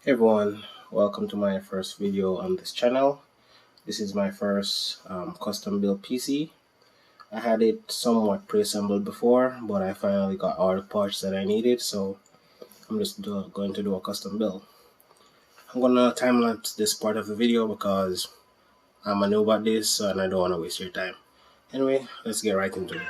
Hey everyone, welcome to my first video on this channel. This is my first custom build PC. I had it somewhat pre-assembled before, but I finally got all the parts that I needed, so I'm just going to do a custom build. I'm gonna time-lapse this part of the video because I'm a noob at this and I don't want to waste your time. Anyway, let's get right into it.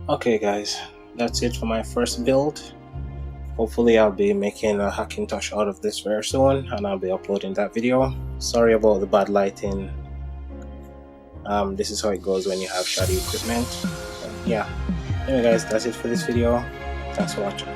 Okay guys, that's it for my first build. Hopefully I'll be making a Hackintosh out of this very soon and I'll be uploading that video. Sorry about the bad lighting. This is how it goes when you have shoddy equipment. Yeah. Anyway guys, that's it for this video. Thanks for watching.